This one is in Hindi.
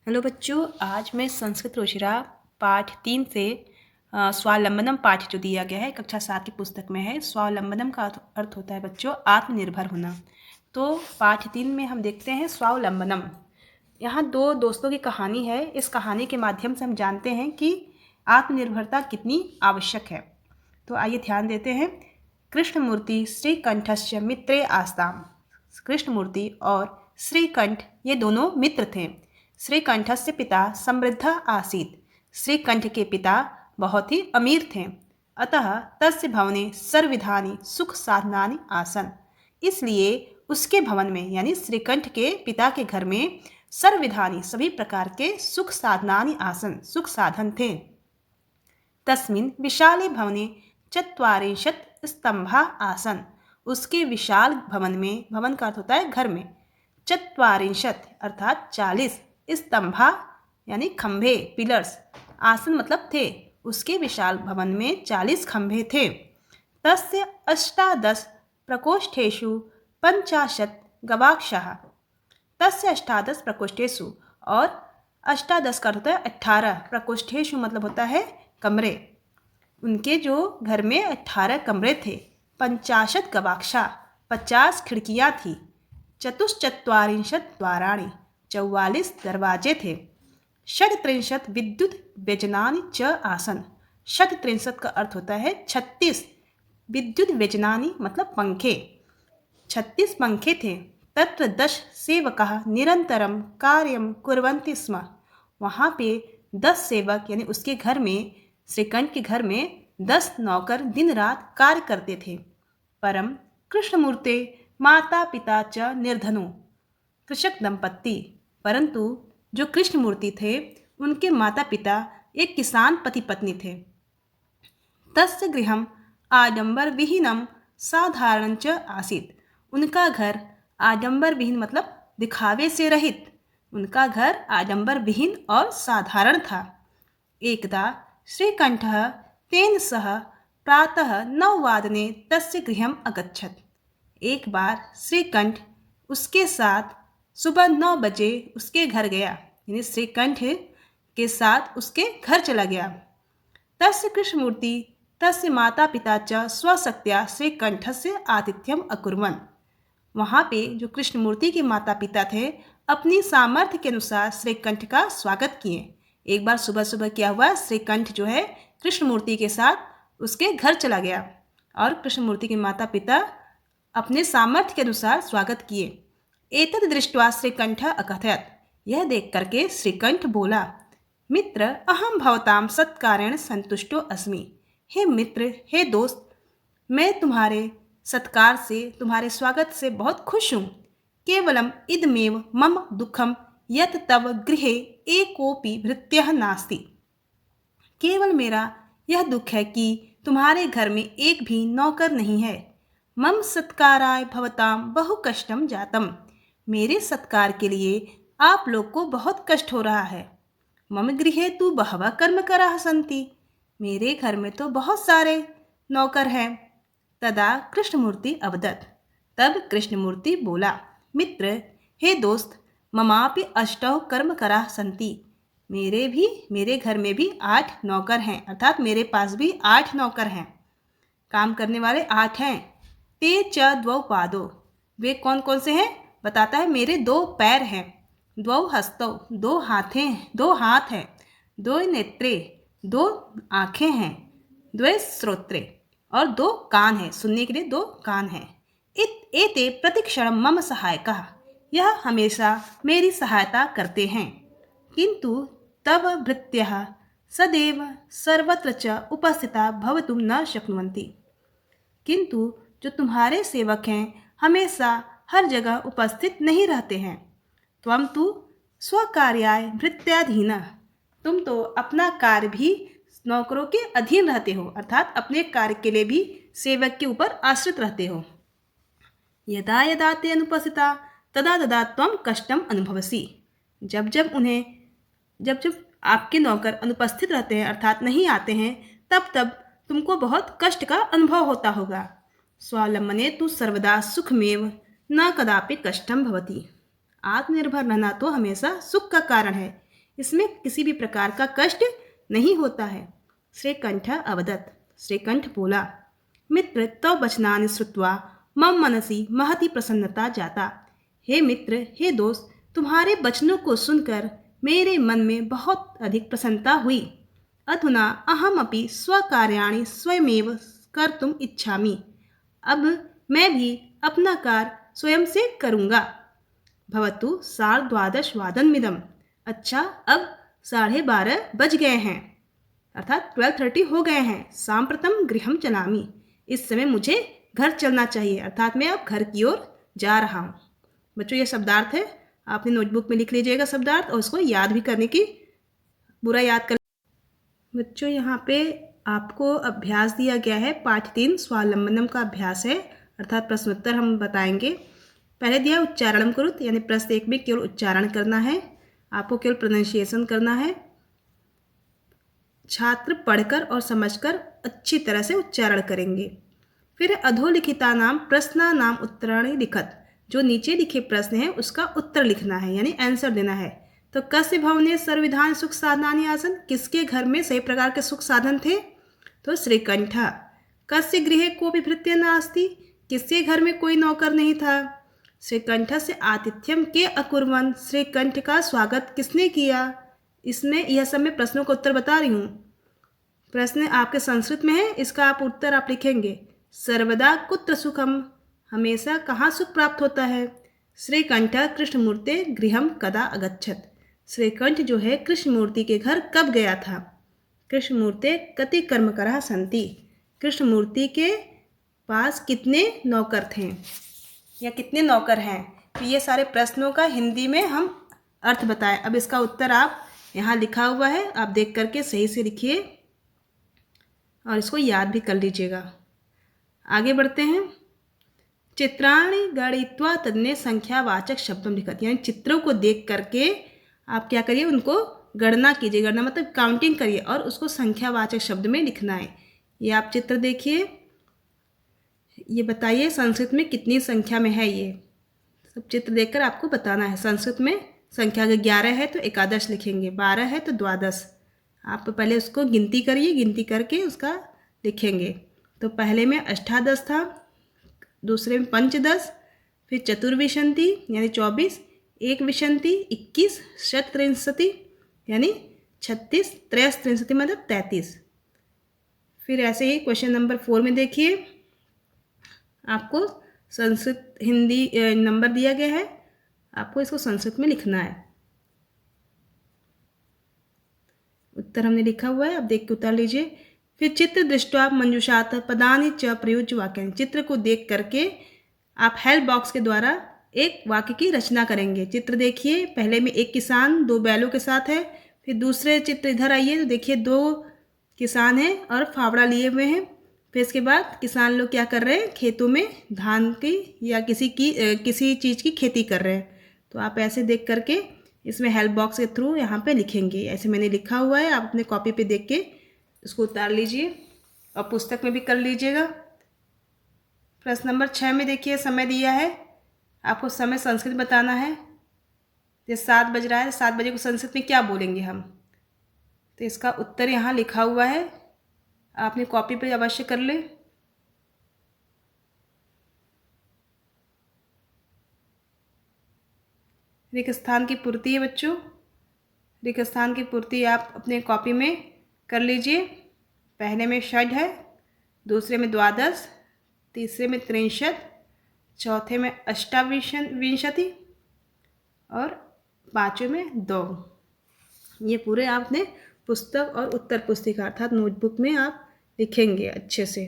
हेलो बच्चों, आज मैं संस्कृत रुचिरा पाठ 3 से स्वावलंबनम पाठ जो दिया गया है कक्षा 7 की पुस्तक में है। स्वावलंबनम का अर्थ होता है बच्चों आत्मनिर्भर होना। तो पाठ 3 में हम देखते हैं स्वावलंबनम। यहाँ दो दोस्तों की कहानी है। इस कहानी के माध्यम से हम जानते हैं कि आत्मनिर्भरता कितनी आवश्यक है। तो आइए ध्यान देते हैं। कृष्णमूर्ति श्रीकंठस्य मित्रे आस्ताम। कृष्णमूर्ति और श्रीकंठ ये दोनों मित्र थे। श्रीकंठस्य पिता समृद्ध आसीत्। श्रीकंठ के पिता बहुत ही अमीर थे। अतः तस्य भवने सर्वविधानि सुख साधनानि आसन। इसलिए उसके भवन में यानी श्रीकंठ के पिता के घर में सर्वविधानि सभी प्रकार के सुख साधनानि आसन सुख साधन थे। तस्मिन् विशाले भवने चत्वारिंशत् स्तंभा आसन। उसके विशाल भवन में, भवन का अर्थ होता है घर में, चत्वारिंशत् अर्थात 40 स्तंभा यानी खंभे, पिलर्स, आसन मतलब थे। उसके विशाल भवन में 40 खंभे थे। तस्य 18 प्रकोष्ठेषु 50 गवाक्षाः। तस्य 18 प्रकोष्ठेषु, और 18 का अर्थ होता है 18, प्रकोष्ठेषु मतलब होता है कमरे। उनके जो घर में 18 कमरे थे। 50 गवाक्षा 50 खिड़कियाँ थी। चतुश्चत्वारिंशत् द्वाराणि 44 दरवाजे थे। षट्त्रिंशत् विद्युत व्यजनानि च आसन। षट्त्रिंशत् का अर्थ होता है 36, विद्युत व्यजनानि मतलब पंखे, 36 पंखे थे। तत्र 10 सेवकाः निरंतरम कार्यं कुर्वन्ति स्म। वहाँ पे 10 सेवक यानी उसके घर में, श्रीकंठ के घर में 10 नौकर दिन रात कार्य करते थे। परम कृष्णमूर्ते माता पिता च निर्धनो। कृषक दंपत्ति, परंतु जो कृष्णमूर्ति थे उनके माता पिता एक किसान पति पत्नी थे। तस्य गृहम आडंबर विहीनम साधारण च आसीत्। उनका घर आडंबर विहीन मतलब दिखावे से रहित, उनका घर आडंबर विहीन और साधारण था। एकदा श्रीकंठः तेन सह प्रातः 9 वादने तस्य गृहम अगच्छत्। एक बार श्रीकंठ उसके साथ सुबह 9 बजे उसके घर गया, यानी श्रीकंठ के साथ उसके घर चला गया। तस्य कृष्णमूर्ति तस्य माता पिता च स्वशक्त्या श्रीकंठस्य आतिथ्यम अकुर्वन्। वहाँ पे जो कृष्णमूर्ति के माता पिता थे अपनी सामर्थ्य के अनुसार श्रीकंठ का स्वागत किए। एक बार सुबह सुबह क्या हुआ, श्रीकंठ जो है कृष्णमूर्ति के साथ उसके घर चला गया और कृष्णमूर्ति के माता पिता अपने सामर्थ्य के अनुसार स्वागत किए। एतद् दृष्ट्वा श्रीकंठ अकथयत्। यह देख करके श्रीकंठ बोला, मित्र अहम भवताम सत्कारेण संतुष्टो अस्मि। हे मित्र, हे दोस्त, मैं तुम्हारे सत्कार से, तुम्हारे स्वागत से बहुत खुश हूँ। केवलम इदमेव मम दुखम यत् तव गृहे एकोपि भृत्यः नास्ति। केवल मेरा यह दुख है कि तुम्हारे घर में एक भी नौकर नहीं है। मम सत्काराय भवताम बहु कष्टम जातम। मेरे सत्कार के लिए आप लोग को बहुत कष्ट हो रहा है। मम गृहे तु बहवः कर्मकराः सन्ति। मेरे घर में तो बहुत सारे नौकर हैं। तदा कृष्णमूर्ति अवदत्। तब कृष्णमूर्ति बोला, मित्र, हे दोस्त, ममापि 8 कर्मकराः सन्ति। मेरे घर में भी 8 नौकर हैं, अर्थात मेरे पास भी 8 नौकर हैं, काम करने वाले 8 हैं। ते च 2 पादो। वे कौन कौन से हैं बताता है, मेरे 2 पैर हैं। 2 हस्तौ, 2 हाथ हैं। 2 नेत्रे, 2 आँखें हैं। 2 श्रोत्रे, और 2 कान हैं, सुनने के लिए 2 कान हैं। एते प्रतिक्षण मम सहायकः। यह हमेशा मेरी सहायता करते हैं। किंतु तव भृत्यः सदैव सर्वत्र च उपस्थिता भवितुं न शक्नुवन्ति। किंतु जो तुम्हारे सेवक हैं हमेशा हर जगह उपस्थित नहीं रहते हैं। त्वं तु स्वकार्याय भृत्याधीनः। तुम तो अपना कार्य भी नौकरों के अधीन रहते हो, अर्थात अपने कार्य के लिए भी सेवक के ऊपर आश्रित रहते हो। यदा यदा ते अनुपस्थिता तदा तदा त्वं कष्टम अनुभवसि। जब जब आपके नौकर अनुपस्थित रहते हैं, अर्थात नहीं आते हैं, तब तब तुमको बहुत कष्ट का अनुभव होता होगा। स्वावलंबने तु सर्वदा सुखमेव न कदापि कष्टम भवति। आत्मनिर्भर रहना तो हमेशा सुख का कारण है, इसमें किसी भी प्रकार का कष्ट नहीं होता है। श्रीकंठ अवदत्, श्रीकंठ बोला, मित्र तव वचनानि श्रुत्वा मम मनसि महती प्रसन्नता जाता। हे मित्र, हे दोस्त, तुम्हारे वचनों को सुनकर मेरे मन में बहुत अधिक प्रसन्नता हुई। अधुना अहमपि स्वकार्याणि स्वयमेव कर्तुम् इच्छामि। अब मैं भी अपना कार्य स्वयं से करूँगा। भवतु 12:30 अच्छा, अब 12:30 बज गए हैं, अर्थात 12:30 हो गए हैं। सांप्रतम गृहम चलामि, इस समय मुझे घर चलना चाहिए, अर्थात मैं अब घर की ओर जा रहा हूँ। बच्चों, ये शब्दार्थ है, आपने नोटबुक में लिख लीजिएगा शब्दार्थ और उसको याद भी करने की पूरा याद कर। बच्चों, यहाँ पे आपको अभ्यास दिया गया है, पाठ 3 स्वावलंबनम का अभ्यास है, अर्थात प्रश्नोत्तर हम बताएंगे। पहले दिया उच्चारण करुत, यानी प्रश्न 1 में केवल उच्चारण करना है, आपको केवल प्रोनाउंसिएशन करना है। छात्र पढ़कर और समझकर अच्छी तरह से उच्चारण करेंगे। फिर अधोलिखिता नाम प्रश्ना नाम उत्तराणि लिखत, जो नीचे लिखे प्रश्न है उसका उत्तर लिखना है, यानी आंसर देना है। तो कस्य भवने सर्वविधान सुख साधनानि आसन, किसके घर में सही प्रकार के सुख साधन थे? तो श्रीकंठ। कस्य गृहे कोपि भृत्य नास्ति, किसके घर में कोई नौकर नहीं था? श्रीकंठ से आतिथ्यम के अकुर्वन्, श्रीकंठ का स्वागत किसने किया? इसमें यह सब मैं प्रश्नों का उत्तर बता रही हूँ। प्रश्न आपके संस्कृत में है, इसका आप उत्तर आप लिखेंगे। सर्वदा कुत्र सुखम, हमेशा कहाँ सुख प्राप्त होता है? श्रीकंठ कृष्णमूर्ते गृहम कदा अगच्छत, श्रीकंठ जो है कृष्णमूर्ति के घर कब गया था? कृष्णमूर्ते कति कर्मकरः सन्ति, कृष्णमूर्ति के पास कितने नौकर थे या कितने नौकर हैं? तो ये सारे प्रश्नों का हिंदी में हम अर्थ बताएं। अब इसका उत्तर आप यहाँ लिखा हुआ है, आप देख करके सही से लिखिए और इसको याद भी कर लीजिएगा। आगे बढ़ते हैं। चित्राणि गणित्वा तन्ने संख्यावाचक शब्दों लिखत, यानी चित्रों को देख करके आप क्या करिए, उनको गणना कीजिए। गणना मतलब काउंटिंग करिए और उसको संख्यावाचक शब्द में लिखना है। ये आप चित्र देखिए, ये बताइए संस्कृत में कितनी संख्या में है? ये सब चित्र देखकर आपको बताना है। संस्कृत में संख्या अगर 11 है तो एकादश लिखेंगे, 12 है तो द्वादश। आप पहले उसको गिनती करिए, गिनती करके उसका लिखेंगे। तो पहले में अष्टादश था, दूसरे में पंचदश, फिर चतुर्विंशति यानी 24, एक विंशति 21, शतत्रिंशति यानी 36, त्रयस्त्रिंशति मतलब 33। फिर ऐसे ही क्वेश्चन नंबर 4 में देखिए, आपको संस्कृत हिंदी नंबर दिया गया है, आपको इसको संस्कृत में लिखना है। उत्तर हमने लिखा हुआ है, आप देख के उतार लीजिए। फिर चित्र दृष्ट्वा मंजूषात पदानि च प्रयुज्य वाक्य, चित्र को देख करके आप हेल्प बॉक्स के द्वारा एक वाक्य की रचना करेंगे। चित्र देखिए, पहले में एक किसान 2 बैलों के साथ है। फिर दूसरे चित्र इधर आइए तो देखिए 2 किसान हैं और फावड़ा लिए हुए हैं। फिर इसके बाद किसान लोग क्या कर रहे हैं, खेतों में धान की या किसी चीज़ की खेती कर रहे हैं। तो आप ऐसे देख करके इसमें हेल्प बॉक्स के थ्रू यहाँ पे लिखेंगे। ऐसे मैंने लिखा हुआ है, आप अपने कॉपी पे देख के उसको उतार लीजिए और पुस्तक में भी कर लीजिएगा। प्रश्न नंबर 6 में देखिए, समय दिया है, आपको समय संस्कृत बताना है। जैसे 7 बज रहा है, 7 बजे को संस्कृत में क्या बोलेंगे हम? तो इसका उत्तर यहाँ लिखा हुआ है, आपने कॉपी पे अवश्य कर ले। रिक्त स्थान की पूर्ति है बच्चों, रिक्त स्थान की पूर्ति आप अपने कॉपी में कर लीजिए। पहले में षड है, दूसरे में द्वादश, तीसरे में 63, चौथे में अष्टाविंशति और 5वें में 2। ये पूरे आपने पुस्तक और उत्तर पुस्तिका अर्थात नोटबुक में आप लिखेंगे अच्छे से।